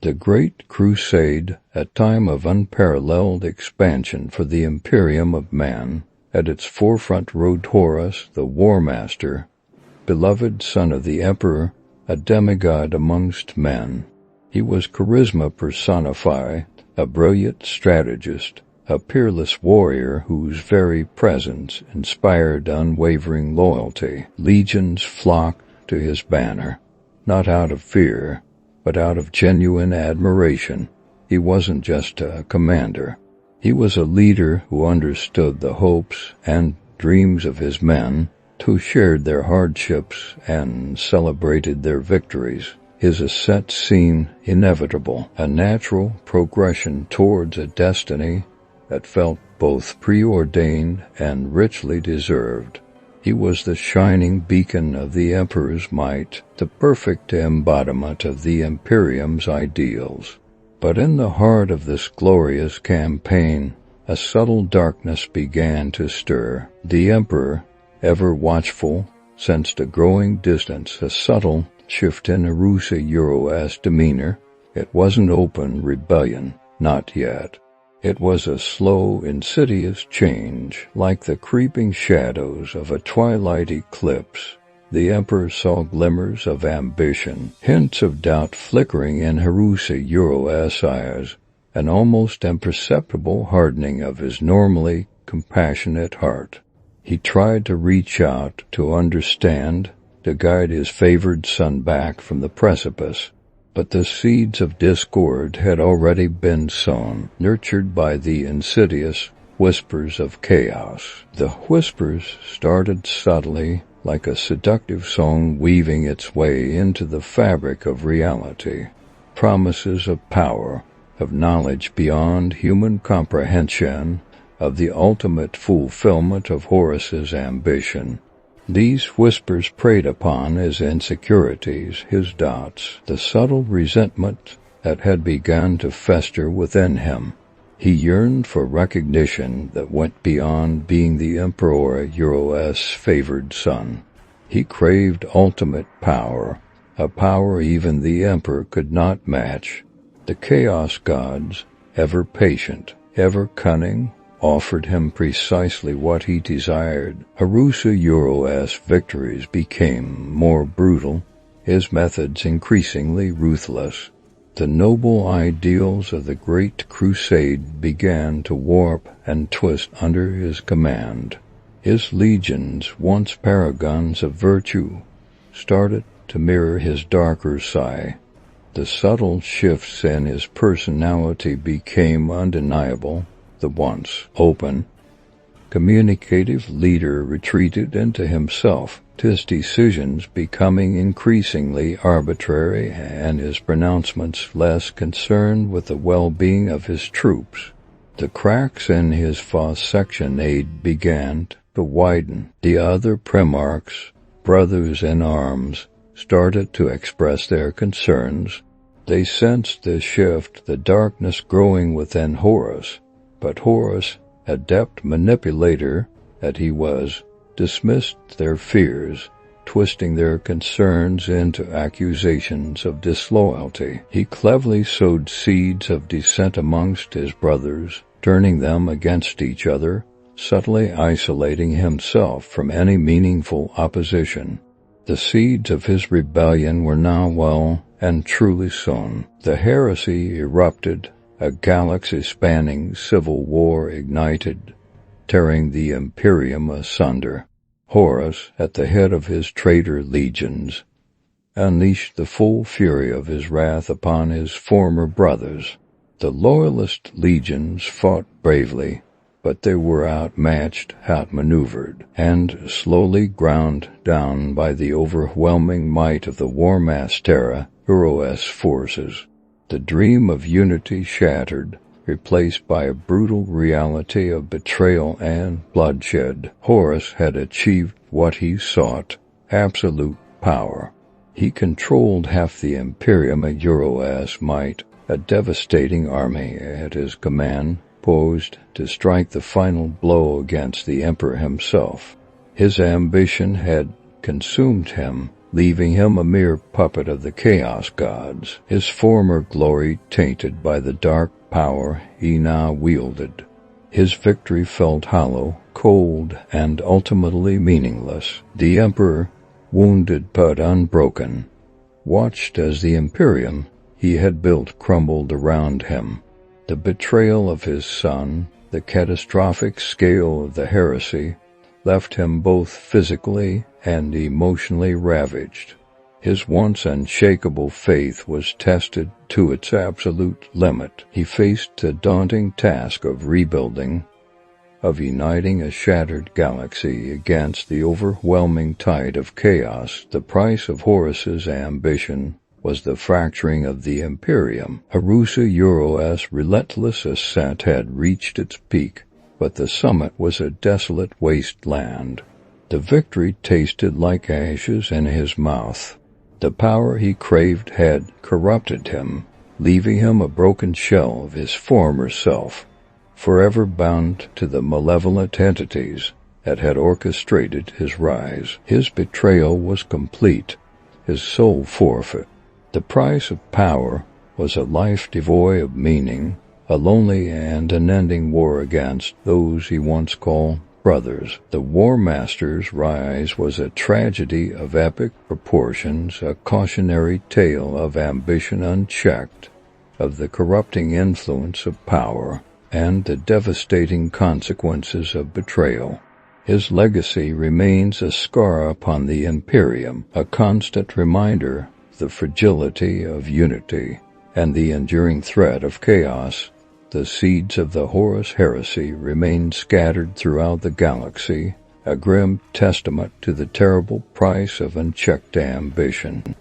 The Great Crusade, a time of unparalleled expansion for the Imperium of Man. At its forefront rode Horus, the Warmaster, beloved son of the Emperor, a demigod amongst men. He was charisma personified, a brilliant strategist, a peerless warrior whose very presence inspired unwavering loyalty. Legions flocked to his banner, not out of fear, but out of genuine admiration. He wasn't just a commander. He was a leader who understood the hopes and dreams of his men, who shared their hardships and celebrated their victories. His ascent seemed inevitable, a natural progression towards a destiny that felt both preordained and richly deserved. He was the shining beacon of the Emperor's might, the perfect embodiment of the Imperium's ideals. But in the heart of this glorious campaign, a subtle darkness began to stir. The Emperor, ever watchful, sensed a growing distance, a subtle shift in Horus Lupercal's demeanor. It wasn't open rebellion, not yet. It was a slow, insidious change, like the creeping shadows of a twilight eclipse. The Emperor saw glimmers of ambition, hints of doubt flickering in Horus Lupercal's eyes, an almost imperceptible hardening of his normally compassionate heart. He tried to reach out, to understand, to guide his favored son back from the precipice. But the seeds of discord had already been sown, nurtured by the insidious whispers of chaos. The whispers started subtly, like a seductive song weaving its way into the fabric of reality. Promises of power, of knowledge beyond human comprehension, of the ultimate fulfillment of Horus's ambition. These whispers preyed upon his insecurities, his doubts, the subtle resentment that had begun to fester within him. He yearned for recognition that went beyond being the Emperor Lupercal's favored son. He craved ultimate power, a power even the Emperor could not match. The Chaos Gods, ever patient, ever cunning, offered him precisely what he desired. Horus Lupercal's victories became more brutal, his methods increasingly ruthless. The noble ideals of the Great Crusade began to warp and twist under his command. His legions, once paragons of virtue, started to mirror his darker side. The subtle shifts in his personality became undeniable. The once open, communicative leader retreated into himself, his decisions becoming increasingly arbitrary and his pronouncements less concerned with the well-being of his troops. The cracks in his section aid began to widen. The other Primarchs, brothers in arms, started to express their concerns. They sensed the shift, the darkness growing within Horus. But Horus, adept manipulator that he was, dismissed their fears, twisting their concerns into accusations of disloyalty. He cleverly sowed seeds of dissent amongst his brothers, turning them against each other, subtly isolating himself from any meaningful opposition. The seeds of his rebellion were now well and truly sown. The heresy erupted. A galaxy-spanning civil war ignited, tearing the Imperium asunder. Horus, at the head of his traitor legions, unleashed the full fury of his wrath upon his former brothers. The Loyalist legions fought bravely, but they were outmatched, outmaneuvered, and slowly ground down by the overwhelming might of the Warmaster Lupercal's forces. The dream of unity shattered, replaced by a brutal reality of betrayal and bloodshed. Horus had achieved what he sought, absolute power. He controlled half the Imperium at Lupercal's might, a devastating army at his command, poised to strike the final blow against the Emperor himself. His ambition had consumed him, leaving him a mere puppet of the chaos gods, his former glory tainted by the dark power he now wielded. His victory felt hollow, cold, and ultimately meaningless. The Emperor, wounded but unbroken, watched as the Imperium he had built crumbled around him. The betrayal of his son, the catastrophic scale of the heresy, left him both physically and emotionally ravaged. His once unshakable faith was tested to its absolute limit. He faced the daunting task of rebuilding, of uniting a shattered galaxy against the overwhelming tide of chaos. The price of Horus's ambition was the fracturing of the Imperium. Arusa Euro's relentless ascent had reached its peak, but the summit was a desolate wasteland. The victory tasted like ashes in his mouth. The power he craved had corrupted him, leaving him a broken shell of his former self, forever bound to the malevolent entities that had orchestrated his rise. His betrayal was complete, his soul forfeit. The price of power was a life devoid of meaning, a lonely and unending war against those he once called brothers. The Warmaster's rise was a tragedy of epic proportions, a cautionary tale of ambition unchecked, of the corrupting influence of power, and the devastating consequences of betrayal. His legacy remains a scar upon the Imperium, a constant reminder of the fragility of unity and the enduring threat of chaos. The seeds of the Horus heresy remain scattered throughout the galaxy, a grim testament to the terrible price of unchecked ambition.